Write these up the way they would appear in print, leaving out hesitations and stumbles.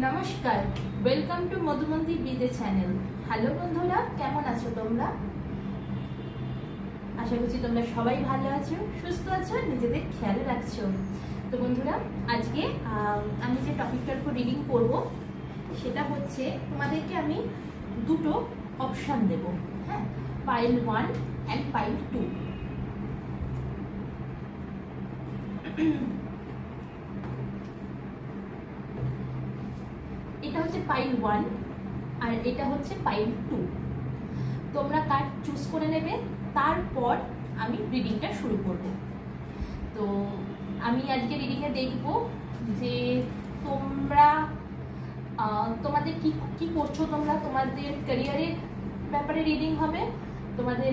নমস্কার, welcome to Madhumanti বিদে channel. Hello বন্ধুরা, কেমন আছো তোমরা? আশা করছি তোমরা সবাই ভালো আছো, সুস্থ আছো, নিজেদের খেয়াল রাখছো। তো বন্ধুরা, আজকে আমি যে টপিকটার উপর রিডিং করব সেটা হচ্ছে তোমাদেরকে আমি দুটো অপশান দেব, হ্যাঁ, পাইল 1 অ্যান্ড পাইল 2। এটা হচ্ছে পাইল 1 আর এটা হচ্ছে পাইল 2। তোমরা কার্ড চুজ করে নেবে, তারপর আমি রিডিংটা শুরু করব। তো আমি আজকে রিডিংয়ে দেখব যে তোমরা তোমাদের কি কি করছো। তোমাদের ক্যারিয়ারের ব্যাপারে রিডিং হবে, তোমাদের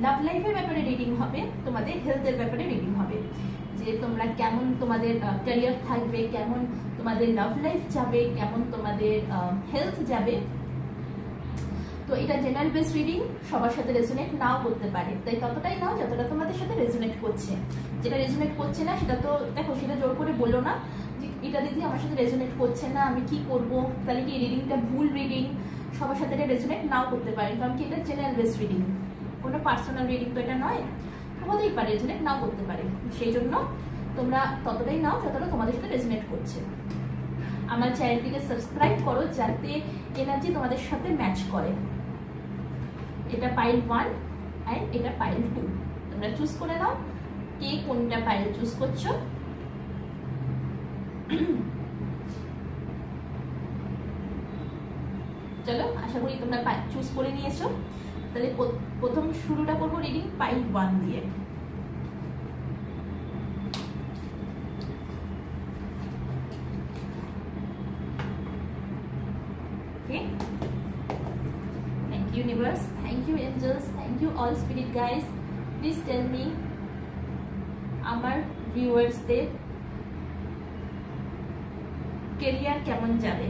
লাভ লাইফের ব্যাপারে রিডিং হবে, তোমাদের হেলথের ব্যাপারে রিডিং হবে। যে তোমরা কেমন তোমাদের ক্যারিয়ার থাকবে, কেমন তোমাদের লাভ লাইফ যাবে, কেমন তোমাদের হেলথ যাবে। তো এটা জেনারেল বেস রিডিং, সবার সাথে রেজোনেট নাও করতে পারে, তাই ততটাই নাও যতটা তোমাদের সাথে রেজোনেট করছে। যেটা রেজোনেট করছে না সেটা তো দেখো, সেটা জোর করে বলো না যে এটা দিদি আমার সাথে রেজোনেট করছে না, আমি কি করব, তাহলে কি এই রিডিংটা ভুল রিডিং। সবার সাথে এটা রেজোনেট নাও করতে পারে, কারণ কি এটা জেনারেল বেস রিডিং, কোনো পার্সোনাল রিডিং তো এটা নয়। হতেই পারে রেজোনেট নাও করতে পারে, সেই জন্য তোমরা ততটাই নাও যতটা তোমাদের সাথে রেজোনেট করছে। আমার চ্যানেলটিকে সাবস্ক্রাইব করো যাতে এনার্জি তোমাদের সাথে ম্যাচ করে। এটা পাইল 1 অ্যান্ড এটা পাইল 2। তোমরা চুজ করে নাও কে কোনটা পাইল চুজ করছো। চলো, আশা করি তোমরা চুজ করে নিয়েছো। তাহলে প্রথম শুরুটা করবো রিডিং পাইল 1 দিয়ে। Okay, thank you universe, thank you angels, thank you all spirit guys. Please tell me আমার ভিউয়ার্সদের ক্যারিয়ার কেমন যাবে,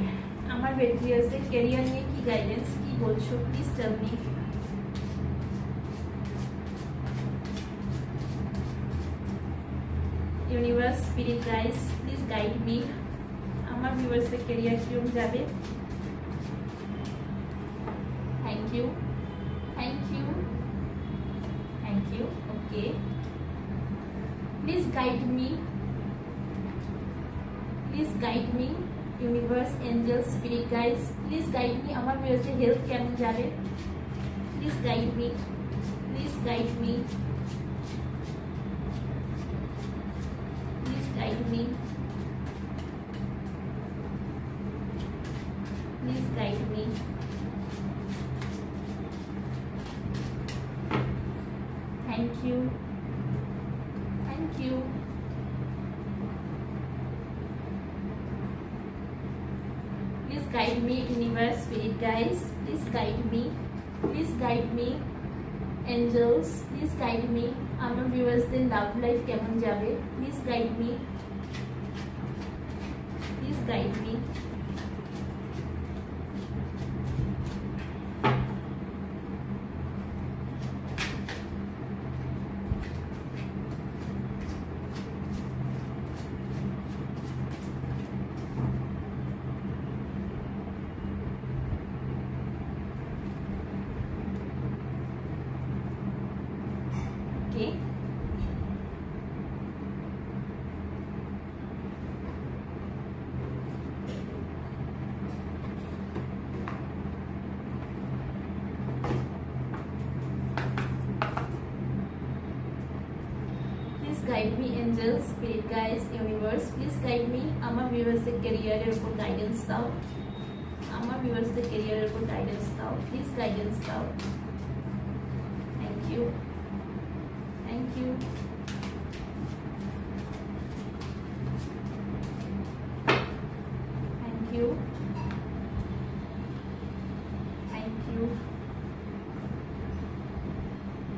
আমার ভিউয়ার্সদের ক্যারিয়ার নিয়ে কি গাইডেন্স, কি বলছো, please tell me. Universe, spirit guys, please guide me, আমার ভিউয়ার্সদের ক্যারিয়ার কিরকম যাবে। Thank you, thank you, thank you. Okay, please guide me, please guide me, universe, angels, spirit guys, please guide me. আমার viewers এর health কেমন যাবে, please guide me, please guide me, please guide me, please guide me. Thank you, thank you. Please guide me, universe, spirit guys, please guide me, please guide me, angels, please guide me. আমার ভিউয়ার্সদের love life কেমন যাবে, please guide me, please guide me. Okay, please guide me, angels, spirit guys, universe, please guide me. আমার ভিউয়ার্সদের ক্যারিয়ারের উপর guidance দাও, আমার ভিউয়ার্সদের ক্যারিয়ারের উপর গাইডেন্স দাও, প্লিজ গাইডেন্স দাও। Thank you, thank you, thank you, thank you.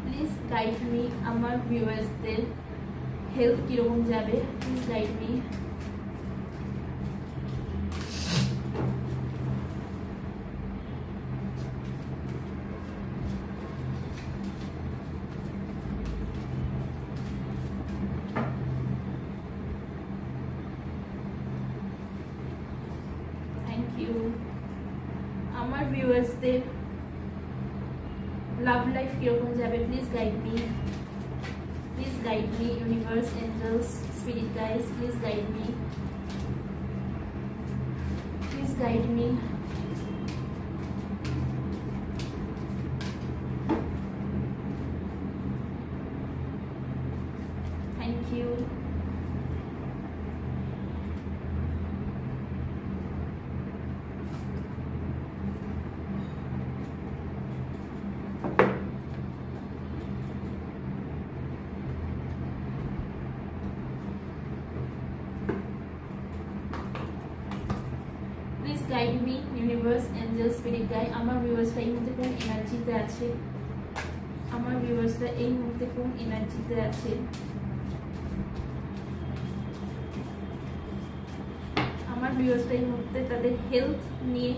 Please guide me, আমার ভিউয়ার্সদের হেলথ কিরকম যাবে, প্লিজ গাইড মি। ইউ। আমার ভিউয়ার্সদের লাভ লাইফ কিরকম যাবে, please guide me, please guide me universe, angels, spirit guys, please guide me, please guide me. Thank you. Guide me universe, angel, spirit guide. আমার ভিউয়ার্সরা এই মুহূর্তে কোন এনার্জিতে আছে, আমার ভিউয়ার্সরা এই মুহূর্তে কোন এনার্জিতে আছে, আমার ভিউয়ার্সরা এই মুহূর্তে তাদের হেলথ নিয়ে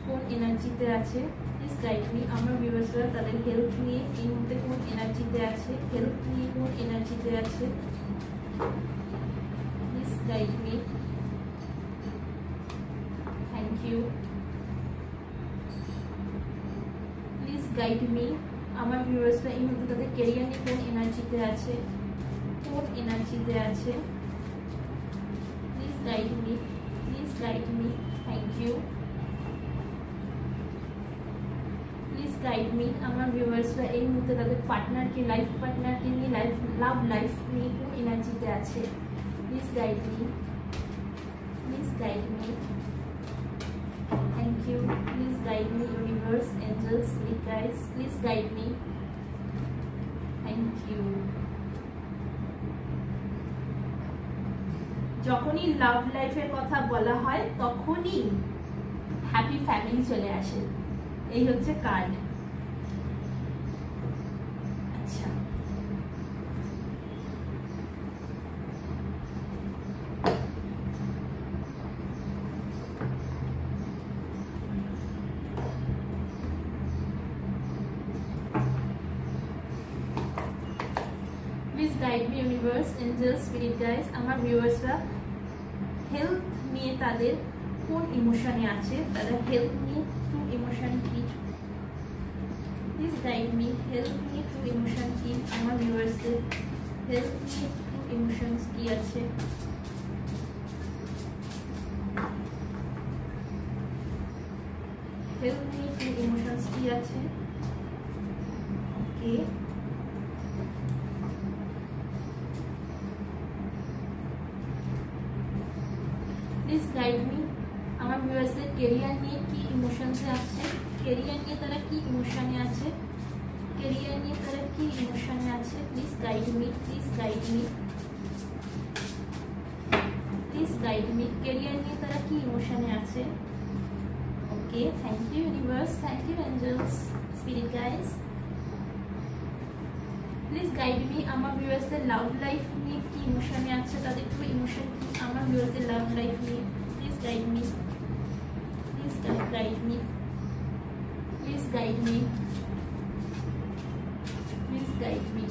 কোন এনার্জিতে আছে, প্লিজ গাইড মি। আমার ভিউয়ার্সরা তাদের হেলথ নিয়ে এই মুহূর্তে কোন এনার্জিতে আছে, হেলথ নিয়ে কোন এনার্জিতে আছে, please guide me. Thank you. Please guide me. আমার ভিউয়ার্সরা এই মুহূর্তে তাদের ক্যারিয়ার নিয়ে কোন এনার্জিতে আছে, কোন এনার্জিতে আছে, please guide me, please guide me. Thank you. Please guide me. আমার ভিউয়ার্সরা এই মুহূর্তে তাদের পার্টনারকে, লাইফ পার্টনারকে নিয়ে, লাভ লাইফ নিয়ে কোন এনার্জিতে আছে, please guide me, please guide me. Thank you. Please guide me, universe, angels, spirit guides. Please guide me. Thank you. যখনই লাভ লাইফের কথা বলা হয় তখনই হ্যাপি ফ্যামিলি চলে আসে, এই হচ্ছে কার্ড। আচ্ছা, guide me universe, angels, spirit guides. আমার ভিউয়ার্সরা হেলথ নিয়ে তাদের কোন ইমোশনে আছে, তাদের হেলথ নিয়ে ট্রু ইমোশন কি, প্লিজ গাইড মি। হেলথ নিয়ে ট্রু ইমোশন কি, আমার ভিউয়ার্সদের হেলথ নিয়ে ট্রু ইমোশনস কি আছে, হেলথ নিয়ে ট্রু ইমোশনস কি আছে। ওকে, প্লিজ গাইড মি। আমার ভিউয়ার্সদের ক্যারিয়ার নিয়ে কি ইমোশনসে আছে, ক্যারিয়ার নিয়ে তারা কি ইমোশনে আছে, ক্যারিয়ার নিয়ে তারা কি ইমোশনে আছে, please guide me, please guide me, please guide me. Career নিয়ে তারা কি ইমোশনে আছে। Okay, thank you universe, thank you angels, spirit guides. Please guide me. আমার ভিউয়ার্সদের লাভ লাইফ নিয়ে কি ইমোশনে আছে, তাদের ট্রু ইমোশন কি, আমার ভিউয়ার্সদের লাভ লাইফ নিয়ে, please guide me, please guide me, please guide me, please guide me.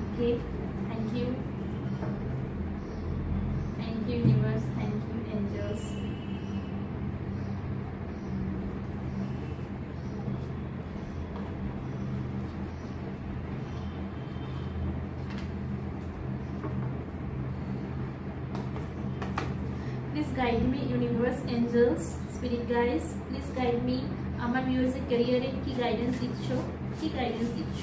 Okay, thank you, thank you universe, thank you angels. Please guide me, universe, angels, spirit guides. Please guide me. আমার ভিউয়ার্সের ক্যারিয়ারে কি guidance দিচ্ছ, কি guidance দিচ্ছ।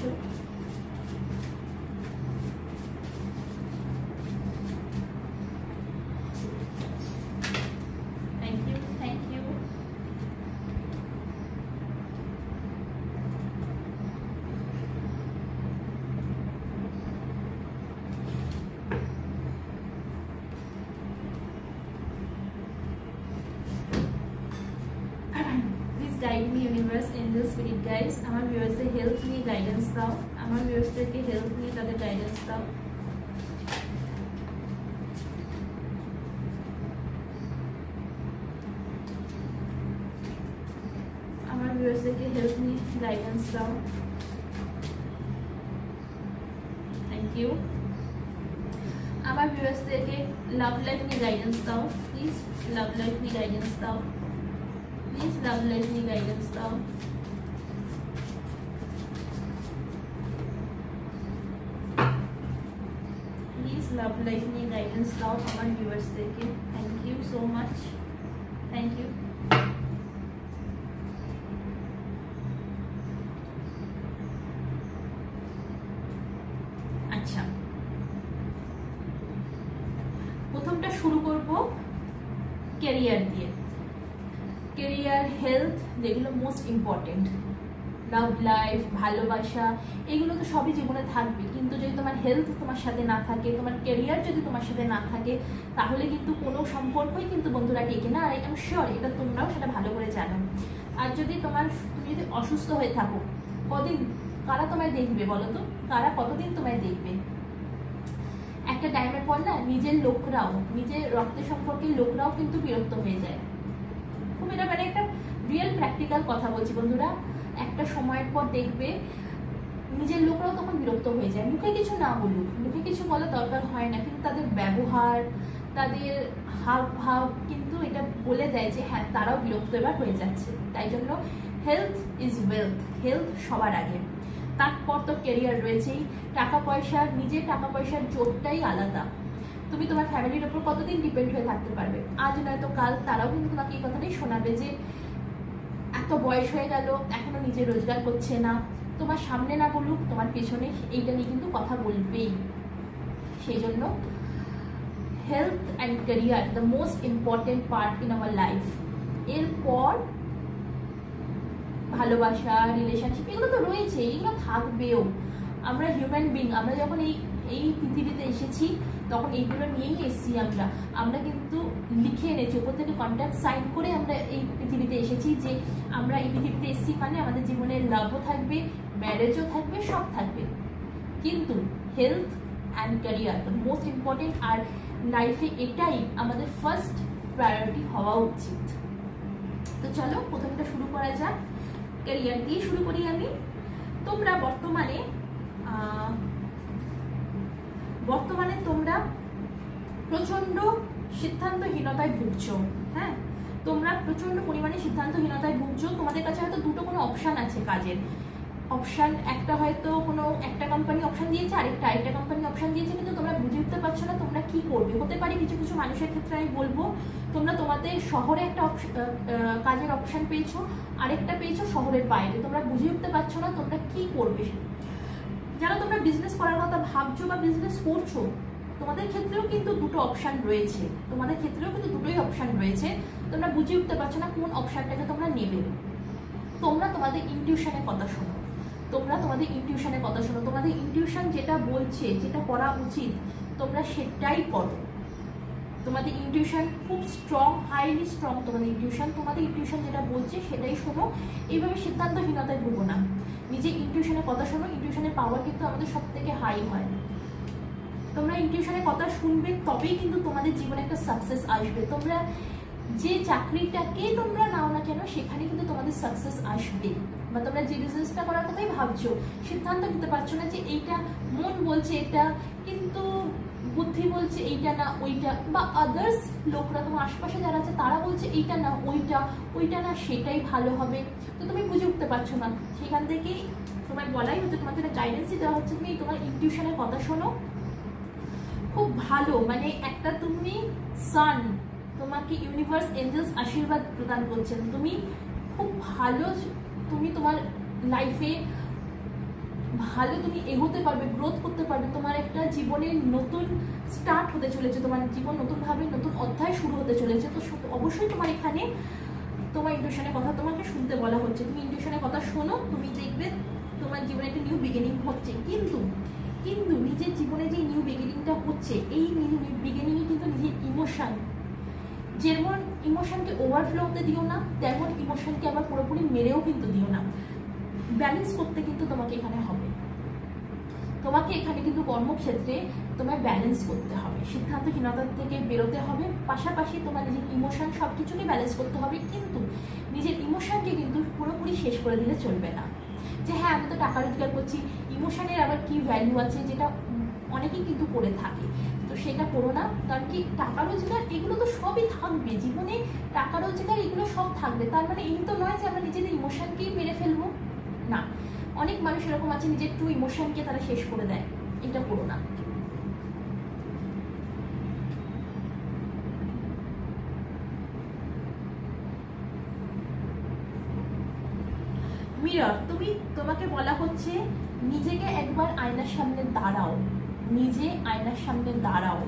Thank you, thank you. Guide me universe, angel, spirit guides. আমার ভিউয়ার্সদের health নিয়ে guidance দাও, আমার ভিউয়ার্সদেরকে হেলথ নিয়ে তাদের গাইডেন্স দাও। আমার ভিউয়ার্সদেরকে হেলথ নিয়ে গাইডেন্স দাও। ইউ। আমার ভিউয়ার্সদেরকে লাভ লাইফ নিয়ে গাইডেন্স দাও প্লিজ, লাভ লাইফ নিয়ে গাইডেন্স দাও প্লিজ, লাভ লাইফ নিয়ে গাইডেন্স দাও। প্লিজ লাভ লাইফ নিয়ে গাইডেন্স দাও আমার ভিউয়ার্সদেরকে। Thank you so much, thank you. আচ্ছা, প্রথমটা শুরু করব ক্যারিয়ার দিয়ে। ক্যারিয়ার, হেলথ, যেগুলো মোস্ট ইম্পর্টেন্ট। লাভ লাইফ, ভালোবাসা, এগুলো তো সবই জীবনে থাকবে, কিন্তু যদি তোমার হেলথ তোমার সাথে না থাকে, তোমার ক্যারিয়ার যদি তোমার সাথে না থাকে, তাহলে কিন্তু কোনো সম্পর্কই কিন্তু বন্ধুরা টেকে না। আর আমি শিওর এটা তোমরাও সেটা ভালো করে জানো। আর যদি তুমি যদি অসুস্থ হয়ে থাকো, কদিন কারা তোমায় দেখবে বলো তো? কারা কতদিন তোমায় দেখবে? একটা টাইমের পর না নিজের লোকরাও, নিজের রক্তের সম্পর্কের লোকরাও কিন্তু বিরক্ত হয়ে যায়। খুব এটা মানে একটা রিয়েল প্র্যাকটিক্যাল কথা বলছি বন্ধুরা। একটা সময়ের পর দেখবে নিজের লোকরাও তখন বিরক্ত হয়ে যায়। মুখে কিছু না বলুক, মুখে কিছু বলা দরকার হয় না, কিন্তু তাদের ব্যবহার, তাদের হাব ভাব কিন্তু এটা বলে দেয় যে হ্যাঁ তারাও বিরক্ত এবার হয়ে যাচ্ছে। তাই জন্য হেলথ ইজ ওয়েলথ, হেলথ সবার আগে। তারপর তো ক্যারিয়ার রয়েছেই। টাকা পয়সা, নিজের টাকা পয়সার জোরটাই আলাদা। তুমি তোমার ফ্যামিলির ওপর কতদিন ডিপেন্ড হয়ে থাকতে পারবে? আজ নয়তো কাল তারাও কিন্তু তোমাকে এই কথাটাই শোনাবে যে এত বয়স হয়ে গেল এখনো নিজে রোজগার করছে না। তোমার সামনে না বলুক, তোমার পেছনে এইটা নিয়ে কিন্তু কথা বলবেই। সেই জন্য health and career the most important part in our life. এরপর ভালোবাসা, রিলেশনশিপ, এগুলো তো রয়েছে, এগুলো থাকবেও। আমরা হিউম্যান বিং, আমরা যখন এই পৃথিবীতে এসেছি তখন এইগুলো নিয়েই এসেছি। আমরা কিন্তু লিখে এনেছি, ওপর থেকে কন্ট্রাক্ট সাইন করে আমরা এই পৃথিবীতে এসেছি যে আমরা এই পৃথিবীতে এসেছি মানে আমাদের জীবনে লাভও থাকবে, ম্যারেজও থাকবে, সব থাকবে। কিন্তু health and career the most important. আর লাইফে এটাই আমাদের ফার্স্ট প্রায়োরিটি হওয়া উচিত। তো চলো প্রথমটা শুরু করা যাক। ক্যারিয়ার দিয়ে শুরু করি আমি। তোমরা বর্তমানে তোমরা প্রচন্ড সিদ্ধান্তহীনতায় ভুগছো। হ্যাঁ, তোমরা প্রচন্ড পরিমাণে সিদ্ধান্তহীনতায় ভুগছো। তোমাদের কাছে হয়তো দুটো কোনো অপশান আছে কাজের। অপশান একটা হয়তো কোনো একটা কোম্পানি অপশান দিয়েছে, আরেকটা কোম্পানি অপশান দিয়েছে, কিন্তু তোমরা বুঝে উঠতে পারছো না তোমরা কি করবে। হতে পারে কিছু কিছু মানুষের ক্ষেত্রে আমি বলবো তোমরা তোমাদের শহরে একটা কাজের অপশান পেয়েছো, আরেকটা পেয়েছো শহরের বাইরে। তোমরা বুঝে উঠতে পারছো না তোমরা কি করবে। যারা তোমরা বিজনেস করার কথা ভাবছো বা বিজনেস করছো, তোমাদের ক্ষেত্রেও কিন্তু দুটো অপশান রয়েছে। তোমাদের ক্ষেত্রেও কিন্তু দুটোই অপশান রয়েছে। তোমরা বুঝে উঠতে পারছো না কোন অপশানটাকে তোমরা নেবে। তোমরা তোমাদের ইনটিউশনের কথা শোনো, তোমাদের ইনটিউশন যেটা বলছে, যেটা করা উচিত তোমরা সেটাই করো। তোমাদের ইনটিউশন খুব স্ট্রং, হাইলি স্ট্রং তোমাদের ইনটিউশন যেটা বলছে সেটাই শোনো। এইভাবে সিদ্ধান্তহীনতায় ভুগো না, নিজের ইনটিউশনের কথা শোনো। ইনটিউশনের পাওয়ার কিন্তু আমাদের সব থেকে হাই হয়। তোমরা ইনটিউশনের কথা শুনবে, তবেই কিন্তু তোমাদের জীবনে একটা সাকসেস আসবে। তোমরা যে চাকরিটাকে তোমরা নাও না কেন, সেখানে কিন্তু তোমাদের সাকসেস আসবে। বা তোমরা যে বিজনেসটা করার কথাই ভাবছো, সিদ্ধান্ত নিতে পারছো না যে এইটা, মন বলছে এটা, কিন্তু বুদ্ধি বলছে এইটা না ওইটা, বা আদার্স লোকরা তোমার আশপাশে যারা আছে তারা বলছে এইটা না ওইটা না সেটাই ভালো হবে। তো তুমি বুঝে উঠতে পারছো না। সেখান থেকেই তোমার বলাই হচ্ছে, তোমার যেটা গাইডেন্সই দেওয়া হচ্ছে, তুমি তোমার ইনটিউশনের কথা শোনো। খুব ভালো, মানে একটা তুমি সান, তোমাকে ইউনিভার্স এঞ্জেলস আশীর্বাদ প্রদান করছেন। তুমি খুব ভালো, তুমি তোমার লাইফে ভালো তুমি এগোতে পারবে, গ্রোথ করতে পারবে। তোমার একটা জীবনের নতুন স্টার্ট হতে চলেছে, তোমার জীবন নতুনভাবে নতুন অধ্যায় শুরু হতে চলেছে। তো অবশ্যই তোমার এখানে তোমার ইনটিউশনের কথা তোমাকে শুনতে বলা হচ্ছে। তুমি ইনটিউশনের কথা শোনো, তুমি দেখবে তোমার জীবনে একটা নিউ বিগিনিং হচ্ছে। কিন্তু নিজের জীবনে যে নিউ বিগিনিংটা হচ্ছে, এই নিউ বিগিনিংয়ে কিন্তু নিজের ইমোশন, যেমন ইমোশনকে ওভারফ্লো হতে দিও না, তেমন ইমোশনকে আবার পুরোপুরি মেরেও কিন্তু দিও না। ব্যালেন্স করতে কিন্তু তোমাকে এখানে হবে। তোমাকে এখানে কিন্তু কর্মক্ষেত্রে তোমায় ব্যালেন্স করতে হবে, সিদ্ধান্তহীনতা থেকে বেরোতে হবে। পাশাপাশি তোমার নিজের ইমোশন সব কিছুকে ব্যালেন্স করতে হবে। কিন্তু নিজের ইমোশনকে কিন্তু পুরোপুরি শেষ করে দিলে চলবে না। যে হ্যাঁ আমি তো টাকা রোজগার করছি, ইমোশনের আবার কি ভ্যালু আছে, যেটা অনেকেই কিন্তু করে থাকে। তো সেটা করো না, কারণ কি টাকা রোজগার এগুলো তো সবই থাকবে জীবনে, টাকা রোজগার এগুলো সব থাকবে, তার মানে এই তো নয় যে আমরা নিজেদের ইমোশনকেই মেরে ফেলবো না। অনেক মানুষ এরকম আছে নিজের ট্রু ইমোশনকে তারা শেষ করে দেয়, এটা করো না। মিরর, তোমাকে বলা হচ্ছে নিজেকে একবার আয়নার সামনে দাঁড়াও, নিজে আয়নার সামনে দাঁড়াও,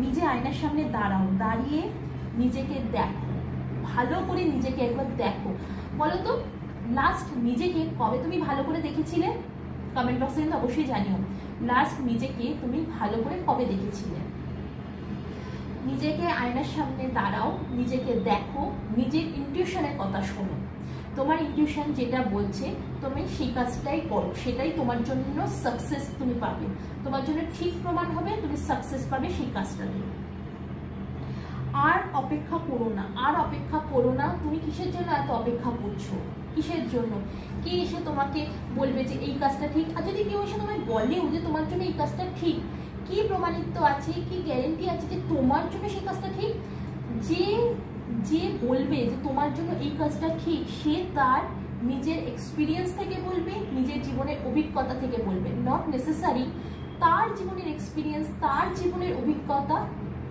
নিজে আয়নার সামনে দাঁড়াও, দাঁড়িয়ে নিজেকে দেখো, ভালো করে নিজেকে একবার দেখো। বলো তো লাস্ট নিজেকে কবে তুমি ভালো করে দেখেছিলে? কমেন্ট বক্সে কিন্তু অবশ্যই জানিও, লাস্ট নিজেকে তুমি ভালো করে কবে দেখেছিলে। নিজেকে আয়নার সামনে দাঁড়াও, নিজেকে দেখো, নিজের ইনটিউশনের কথা শোনো। তোমার ইনটিউশন যেটা বলছে তুমি সেই কাজটাই করো, সেটাই তোমার জন্য সাকসেস তুমি পাবে, তোমার জন্য ঠিক প্রমাণ হবে, তুমি সাকসেস পাবে সেই কাজটাতে। আর অপেক্ষা করো না, আর অপেক্ষা করো না। তুমি কিসের জন্য এত অপেক্ষা করছো? কিসের জন্য? কে এসে তোমাকে বলবে যে এই কাজটা ঠিক? আর যদি কেউ এসে তোমায় বলেও যে তোমার জন্য এই কাজটা ঠিক, কি প্রমাণিত আছে, কি গ্যারেন্টি আছে যে তোমার জন্য সেই কাজটা ঠিক? যে বলবে যে তোমার জন্য এই কাজটা ঠিক, সে তার নিজের এক্সপিরিয়েন্স থেকে বলবে, নিজের জীবনের অভিজ্ঞতা থেকে বলবে। নট নেসেসারি তার জীবনের এক্সপিরিয়েন্স, তার জীবনের অভিজ্ঞতা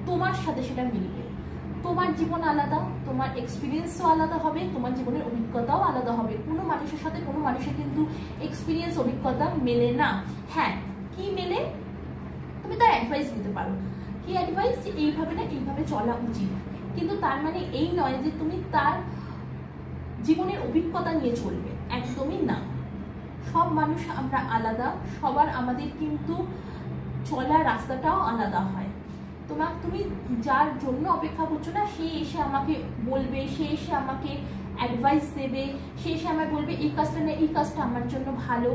তোমার সাথে সেটা মিলবে। তোমার জীবন আলাদা, তোমার এক্সপিরিয়েন্সও আলাদা হবে, তোমার জীবনের অভিজ্ঞতাও আলাদা হবে। কোনো মানুষের সাথে কোনো মানুষের কিন্তু এক্সপিরিয়েন্স অভিজ্ঞতা মেলে না। হ্যাঁ, কি মেলে? তুমি তার অ্যাডভাইস দিতে পারো, কি অ্যাডভাইস, যে এইভাবে না এইভাবে চলা উচিত, কিন্তু তার মানে এই নয় যে তুমি তার জীবনের অভিজ্ঞতা নিয়ে চলবে, একদমই না। সব মানুষ আমরা আলাদা, সবার আমাদের কিন্তু চলার রাস্তাটাও আলাদা হয়। তুমি যার জন্য অপেক্ষা করছো না, সে এসে আমাকে বলবে, সে এসে আমাকে অ্যাডভাইস দেবে, সে এসে আমায় বলবে এই কাজটা না এই কাজটা আমার জন্য ভালো,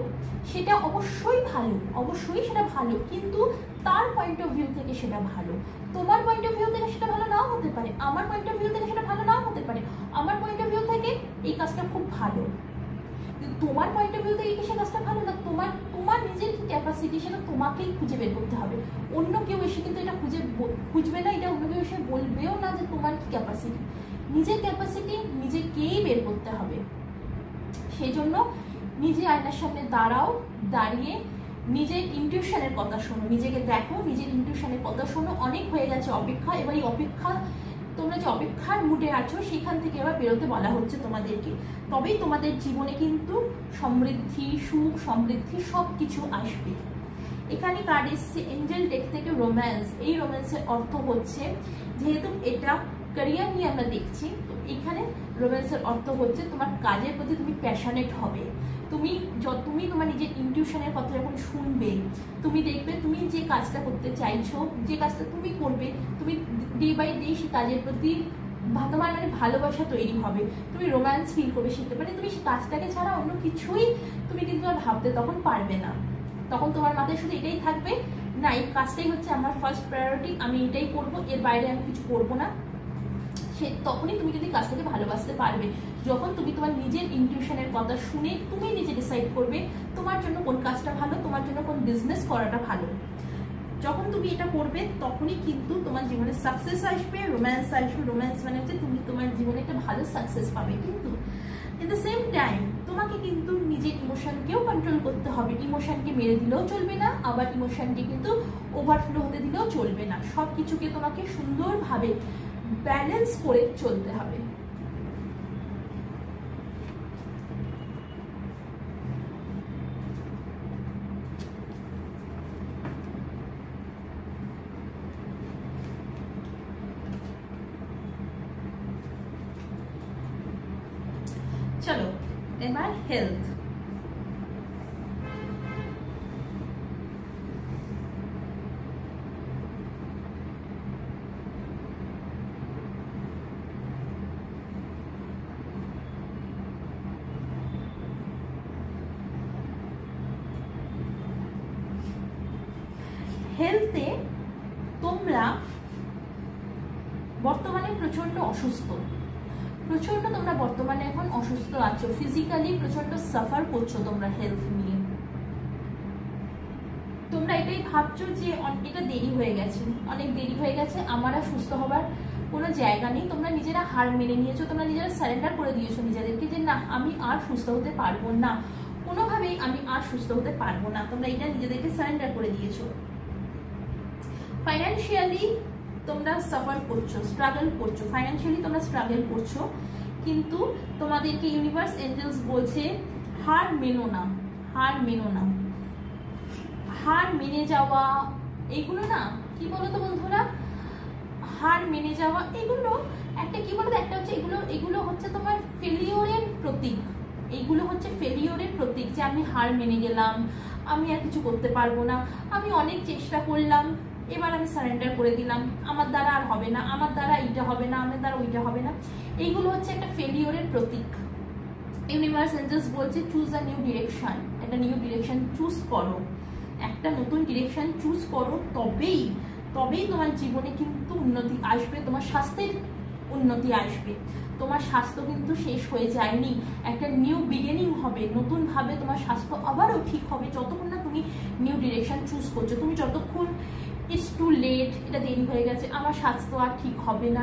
সেটা অবশ্যই ভালো, অবশ্যই সেটা ভালো, কিন্তু তার পয়েন্ট অফ ভিউ থেকে সেটা ভালো। তোমার পয়েন্ট অফ ভিউ থেকে সেটা ভালো নাও হতে পারে, আমার পয়েন্ট অফ ভিউ থেকে সেটা ভালো নাও হতে পারে। আমার পয়েন্ট অফ ভিউ থেকে এই কাজটা খুব ভালো, কিন্তু তোমার পয়েন্ট অফ ভিউ থেকে কি সে কাজটা ভালো না? তোমার নিজের কি ক্যাপাসিটি সেটা তোমাকেই খুঁজে বের করতে হবে। অন্য কেউ এসে কিন্তু এটা খুঁজবে না, এটা অন্য কেউ এসে বলবেও না যে তোমার কি ক্যাপাসিটি। নিজের ক্যাপাসিটি নিজেকেই বের করতে হবে। সেই জন্য নিজে আয়নার সামনে দাঁড়াও, দাঁড়িয়ে নিজের ইনটিউশনের কথা শোনো, নিজেকে দেখো, নিজের ইনটিউশনের কথা শোনো। অনেক হয়ে গেছে অপেক্ষা, এবার এই অপেক্ষা, তোমরা যে অপেক্ষার মুডে আছো সেখান থেকে এবার বেরোতে বলা হচ্ছে তোমাদেরকে, তবেই তোমাদের জীবনে কিন্তু সমৃদ্ধি, সুখ, সমৃদ্ধি সব কিছু আসবে। এখানে কার্ড এসছে এঞ্জেল ডেক থেকে রোম্যান্স। এই রোম্যান্সের অর্থ হচ্ছে, যেহেতু এটা ক্যারিয়ার নিয়ে আমরা দেখছি, তো এখানে রোম্যান্সের অর্থ হচ্ছে তোমার কাজের প্রতি তুমি প্যাশনেট হবে। তুমি তোমার নিজের ইনটিউশনের কথা যখন শুনবে, তুমি দেখবে তুমি যে কাজটা করতে চাইছো, যে কাজটা তুমি করবে, তুমি ডে বাই ডে সেই কাজের প্রতি তোমার মানে ভালোবাসা তৈরি হবে, তুমি রোম্যান্স ফিল করবে, শিখতে পারে তুমি সেই কাজটাকে ছাড়া অন্য কিছুই তুমি কিন্তু আর ভাবতে তখন পারবে না। তখন তোমার মাথায় শুধু এটাই থাকবে, না এই কাজটাই হচ্ছে আমার ফার্স্ট প্রায়োরিটি, আমি এটাই করবো, এর বাইরে আমি কিছু করবো না। তখনই তুমি যদি কাজটাকে ভালোবাসতে পারবে, যখন তুমি তোমার নিজের ইনটিউশনের কথা শুনে তুমি নিজে ডিসাইড করবে তোমার জন্য কোন কাজটা ভালো, তোমার জন্য কোন বিজনেস করাটা ভালো। যখন তুমি এটা করবে তখনই কিন্তু তোমার জীবনে সাকসেস আসবে, রোম্যান্স আসবে। রোম্যান্স মানে হচ্ছে তুমি তোমার জীবনে একটা ভালো সাকসেস পাবে, কিন্তু ইন দ্য সেম টাইম তোমাকে কিন্তু নিজের ইমোশনকেও কন্ট্রোল করতে হবে। ইমোশনকে মেরে দিলেও চলবে না, আবার ইমোশনকে কিন্তু ওভারফ্লো হতে দিলেও চলবে না। সব কিছুকে তোমাকে সুন্দরভাবে ব্যালেন্স করে চলতে হবে। চলো এবার হেলথ। হেলথে তোমরা বর্তমানে প্রচন্ড অসুস্থ, তোমরা বর্তমানে এখন অসুস্থ আছো, ফিজিক্যালি প্রচন্ড সাফার করছো তোমরা হেলথ নিয়ে। তোমরা এটাই ভাবছো যে এটা দেরি হয়ে গেছে, অনেক দেরি হয়ে গেছে, আমার আর সুস্থ হবার কোনো জায়গা নেই। তোমরা নিজেরা হার মেনে নিয়েছো, তোমরা নিজেরা সারেন্ডার করে দিয়েছো নিজেদেরকে যে না আমি আর সুস্থ হতে পারবো না, কোনোভাবেই আমি আর সুস্থ হতে পারবো না। তোমরা এটা নিজেদেরকে সারেন্ডার করে দিয়েছো। ফাইন্যান্সিয়ালি তোমরা সাফার করছো, স্ট্রাগল করছো, ফাইন্যান্সিয়ালি তোমরা স্ট্রাগল করছো, কিন্তু তোমাদেরকে ইউনিভার্স এঞ্জেলস বলছে হার মেনো না, হার মেনো না। হার মেনে যাওয়া এগুলো না, কি বলতো বন্ধুরা, হার মেনে যাওয়া এগুলো একটা কি বলতো, একটা হচ্ছে এগুলো হচ্ছে তোমার ফেলিওরের প্রতীক। এইগুলো হচ্ছে ফেলিওরের প্রতীক যে আমি হার মেনে গেলাম, আমি আর কিছু করতে পারবো না, আমি অনেক চেষ্টা করলাম, এবার আমি সারেন্ডার করে দিলাম, আমার দ্বারা আর হবে না, আমার দ্বারা এইটা হবে না, আমার দ্বারা ওইটা হবে না। এইগুলো হচ্ছে একটা ফেলিওরের প্রতীক। ইউনিভার্স এঞ্জেলস বলছে চুজ আ নিউ ডিরেকশন, একটা নিউ ডিরেকশন চুজ করো, একটা নতুন ডিরেকশন চুজ করো, তবেই তোমার জীবনে কিন্তু উন্নতি আসবে, তোমার স্বাস্থ্যের উন্নতি আসবে। তোমার স্বাস্থ্য কিন্তু শেষ হয়ে যায়নি, একটা নিউ বিগিনিং হবে, নতুনভাবে তোমার স্বাস্থ্য আবারও ঠিক হবে যতক্ষণ না তুমি নিউ ডিরেকশন চুজ করছো। তুমি যতক্ষণ ইটস টু লেট, এটা দেরি হয়ে গেছে, আমার স্বাস্থ্য আর ঠিক হবে না,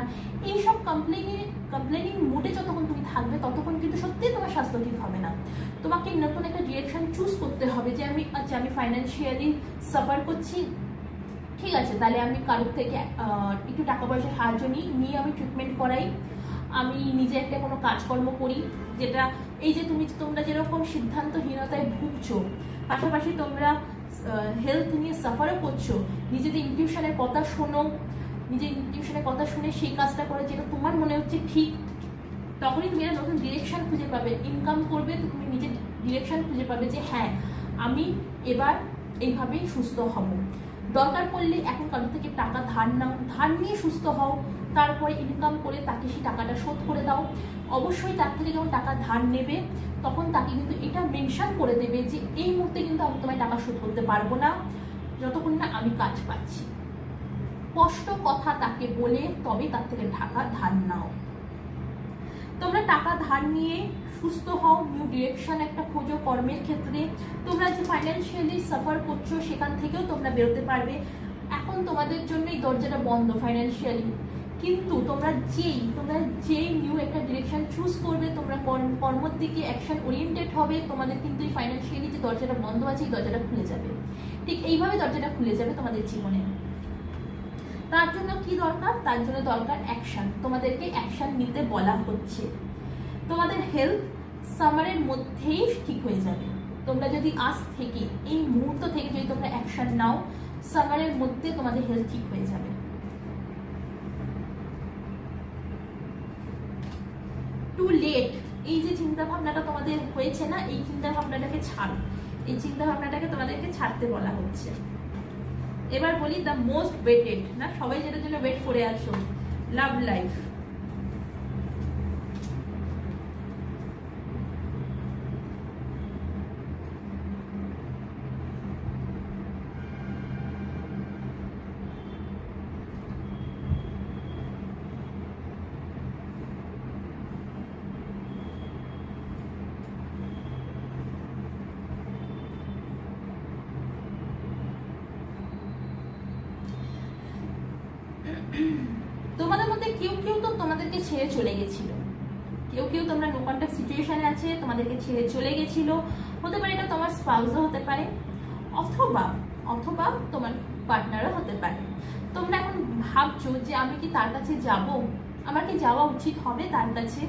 এইসব কমপ্লেনিং মুডে যতক্ষণ তুমি থাকবে ততক্ষণ কিন্তু সত্যিই তোমার স্বাস্থ্য ঠিক হবে না। তোমাকে নতুন একটা ডিরেকশন চুজ করতে হবে যে আমি ফাইন্যান্সিয়ালি সাফার করছি, ঠিক আছে, তাহলে আমি কারোর থেকে একটু টাকা পয়সার সাহায্য নিয়ে আমি ট্রিটমেন্ট করাই, আমি নিজে একটা কোনো কাজকর্ম করি, যেটা এই যে তোমরা যেরকম সিদ্ধান্তহীনতায় ভুগছো, পাশাপাশি তোমরা হেলথ নিয়ে সাফারও করছো, নিজেদের ইনটিউশনের কথা শোনো, নিজের ইনটিউশনের কথা শুনে সেই কাজটা করে যেটা তোমার মনে হচ্ছে ঠিক, তখনই তুমি একটা নতুন ডিরেকশন খুঁজে পাবে। ইনকাম করবে তো তুমি নিজের ডিরেকশন খুঁজে পাবে যে হ্যাঁ আমি এবার এইভাবেই সুস্থ হব। দরকার পড়লে এখন কারোর থেকে টাকা ধার নাও, ধার নিয়ে সুস্থ হও, তারপরে ইনকাম করে তাকে সেই টাকাটা শোধ করে দাও। অবশ্যই তার থেকে যখন টাকা ধার নেবে তখন তাকে কিন্তু এটা মেনশন করে দেবে যে এই মুহূর্তে কিন্তু আমি তোমায় টাকা শোধ করতে পারবো না যতক্ষণ না আমি কাজ পাচ্ছি। স্পষ্ট কথা তাকে বলে তবে তার থেকে টাকা ধার নাও। তোমরা টাকা ধার নিয়ে সুস্থ হও, নিউ ডিরেকশন একটা খোঁজো কর্মের ক্ষেত্রে। তোমরা যে ফাইন্যান্সিয়ালি সাফার করছো সেখান থেকেও তোমরা বেরোতে পারবে। এখন তোমাদের জন্য এই দরজাটা বন্ধ ফাইন্যান্সিয়ালি, কিন্তু তোমরা যেই নিউ একটা ডিরেকশন চুজ করবে, তোমরা কর্মের দিকে অ্যাকশন ওরিয়েন্টেড হবে, তোমাদের কিন্তু এই ফাইন্যান্সিয়ালি যে দরজাটা বন্ধ আছে এই দরজাটা খুলে যাবে। ঠিক এইভাবে দরজাটা খুলে যাবে তোমাদের জীবনে। তার জন্য কি দরকার? তার জন্য দরকার অ্যাকশন। তোমাদেরকে অ্যাকশন নিতে বলা হচ্ছে। তোমাদের হেলথ সামারের মধ্যেই ঠিক হয়ে যাবে। তোমরা যদি আজ থেকে এই মুহূর্ত থেকে যদি তোমরা অ্যাকশন নাও, সামারের মধ্যে তোমাদের হেলথ ঠিক হয়ে যাবে। টু লেট, এই যে চিন্তা ভাবনাটা তোমাদের হয়েছে না, এই চিন্তা ভাবনাটাকে ছাড়ো, এই চিন্তা ভাবনাটাকে তোমাদেরকে ছাড়তে বলা হচ্ছে। এবার বলি দ্য মোস্ট ওয়েটেড, না সবাই যেটার জন্য ওয়েট করে আছো, লাভ লাইফ। তোমাদের মধ্যে কেউ তো তোমাদেরকে ছেড়ে চলে গেছিল, কেউ তোমরা নো কন্টাক্ট সিচুয়েশনে আছে, তোমাদেরকে ছেড়ে চলে গেছিল। হতে পারে এটা তোমার স্পাউসও হতে পারে, অথবা তোমার পার্টনারও হতে পারে। তোমরা এখন ভাবছো যে আমি কি তার কাছে যাব, আমার কি যাওয়া উচিত হবে তার কাছে।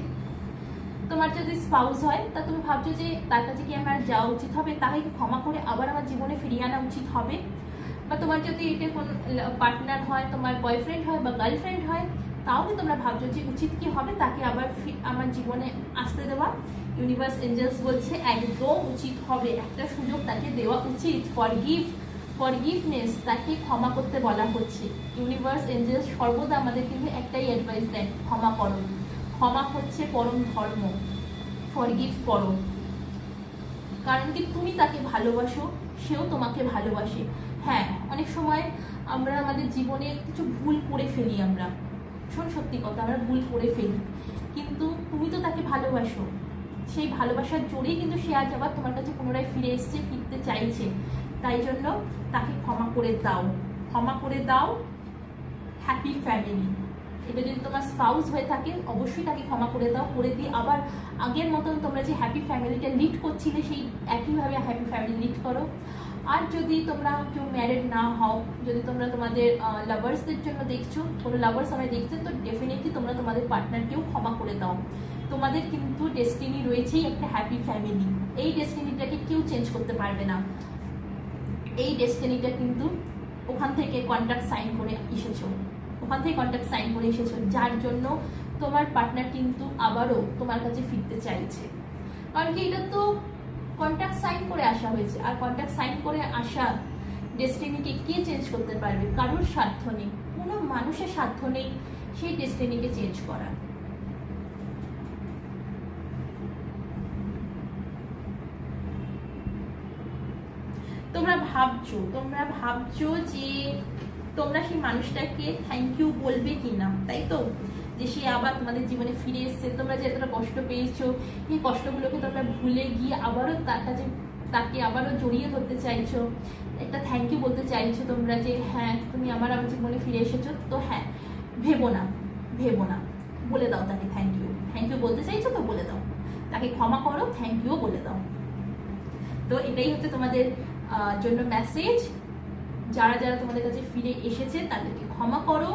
তোমার যদি স্পাউস হয় তা তুমি ভাবছো যে তার কাছে কি আমার যাওয়া উচিত হবে, তাকে কি ক্ষমা করে আবার আমার জীবনে ফিরিয়ে আনা উচিত হবে। বা তোমার যদি এটা কোনো পার্টনার হয়, তোমার বয়ফ্রেন্ড হয় বা গার্লফ্রেন্ড হয়, তাও কি তোমরা ভাবছো যে উচিত কি হবে তাকে আবার আমার জীবনে আসতে দেওয়া। ইউনিভার্স এঞ্জেলস বলছে একদম উচিত হবে, একটা সুযোগ তাকে দেওয়া উচিত। ফরগিভনেস, তাকে ক্ষমা করতে বলা হচ্ছে। ইউনিভার্স এঞ্জেলস সর্বদা আমাদের কিন্তু একটাই অ্যাডভাইস দেন, ক্ষমা করো। ক্ষমা হচ্ছে পরম ধর্ম, ফরগিভ করো। কারণ কি তুমি তাকে ভালোবাসো, সেও তোমাকে ভালোবাসে। হ্যাঁ, অনেক সময় আমরা আমাদের জীবনে কিছু ভুল করে ফেলি, আমরা সত্যি কথা আমরা ভুল করে ফেলি, কিন্তু তুমি তো তাকে ভালোবাসো। সেই ভালোবাসার জোরেই কিন্তু সে আজ আবার তোমার কাছে পুনরায় ফিরে এসছে, ফিরতে চাইছে। তাই জন্য তাকে ক্ষমা করে দাও, ক্ষমা করে দাও। হ্যাপি ফ্যামিলি, এটা যদি তোমার স্পাউস হয়ে থাকে অবশ্যই তাকে ক্ষমা করে দাও, করে দিয়ে আবার আগের মতন তোমরা যে হ্যাপি ফ্যামিলিটা লিড করছিলে সেই একইভাবে হ্যাপি ফ্যামিলি লিড করো। আর যদি তোমরা কেউ ম্যারিড না হও, যদি তোমরা তোমাদের লাভার্সদের জন্য দেখছো, কোনো লাভার্স আমায় দেখছো, তো ডেফিনেটলি তোমরা তোমাদের পার্টনারকেও ক্ষমা করে দাও। তোমাদের কিন্তু ডেস্টিনি রয়েছেই একটা হ্যাপি ফ্যামিলি, এই ডেস্টিনিটাকে কেউ চেঞ্জ করতে পারবে না। এই ডেস্টিনিটা কিন্তু ওখান থেকে কন্ট্রাক্ট সাইন করে এসেছো, ওখান থেকে কন্ট্রাক্ট সাইন করে এসেছো, যার জন্য তোমার পার্টনার কিন্তু আবারও তোমার কাছে ফিরতে চাইছে। কারণ কি, এটা তো কন্ট্রাক্ট সাইন করে আসা হয়েছে, আর কন্ট্রাক্ট সাইন করে আসা ডেস্টিনিকে কে চেঞ্জ করতে পারবে? কারোর সাধ্য নেই, কোনো মানুষের সাধ্য নেই সেই ডেস্টিনিকে চেঞ্জ করার। তোমরা ভাবছো যে তোমরা সেই মানুষটাকে থ্যাংক ইউ বলবে কিনা, তাই তো? যে সে আবার তোমাদের জীবনে ফিরে এসছে, তোমরা যে এতটা কষ্ট পেয়েছো, এই কষ্টগুলোকে তোমরা ভুলে গিয়ে আবারও তার কাছে তাকে আবারও জড়িয়ে ধরতে চাইছো, একটা থ্যাংক ইউ বলতে চাইছো তোমরা যে হ্যাঁ তুমি আমার জীবনে ফিরে এসেছো। তো হ্যাঁ, ভেবো না, বলে দাও তাকে থ্যাংক ইউ বলতে চাইছো তো বলে দাও, তাকে ক্ষমা করো, থ্যাংক ইউ বলে দাও। তো এটাই হচ্ছে তোমাদের জন্য মেসেজ। যারা যারা তোমাদের কাছে ফিরে এসেছে তাদেরকে ক্ষমা করো,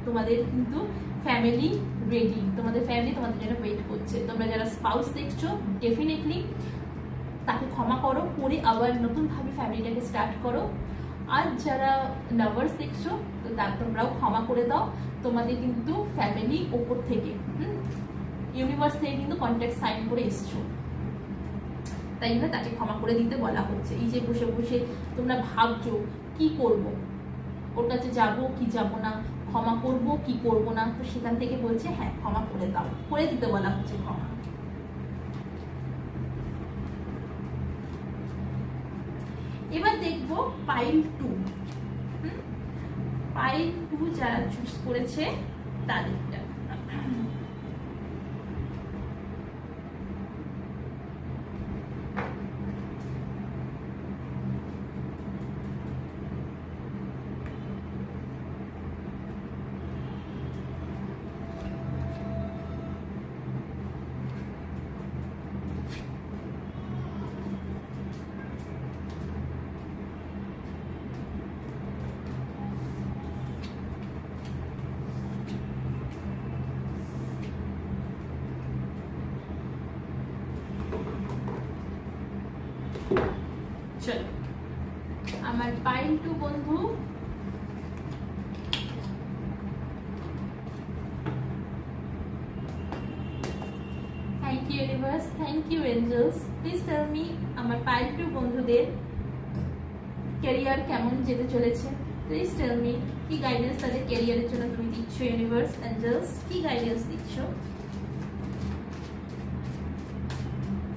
তোমাদের কিন্তু ফ্যামিলি রেডি, তোমাদের ফ্যামিলি তোমাদের জন্য ওয়েট করছে। তোমরা যারা স্পাউস দেখছো ডেফিনেটলি তাকে ক্ষমা করো, করে আবার নতুনভাবে ফ্যামিলিটাকে স্টার্ট করো। আর যারা লাভার্স দেখছো তো তোমরাও ক্ষমা করে দাও, তোমাদের কিন্তু ফ্যামিলি ওপর থেকে ইউনিভার্স থেকে কিন্তু কন্ট্রাক্ট সাইন করে এসছো, তাই জন্য তাকে ক্ষমা করে দিতে বলা হচ্ছে। এই যে বসে বসে তোমরা ভাবছো কি করব, ওর কাছে যাবো কি যাব না, ক্ষমা করব কি করব না, তো সেখান থেকে বলছে হ্যাঁ ক্ষমা করে দাও, করে দিতে বলা হচ্ছে ক্ষমা। এবার দেখবো পাইল 2, পাইল 2 যারা চুজ করেছে তাদেরটা। চলো আমার পাইল 2 বন্ধু, thank you universe, thank you angels. Please tell me আমার পাইল 2 বন্ধুদের ক্যারিয়ার কেমন যেতে চলেছে। প্লিজ টেল মি কি গাইডেন্স তাদের ক্যারিয়ারের জন্য তুমি দিচ্ছ ইউনিভার্স, এঞ্জেলস কি গাইডেন্স দিচ্ছ।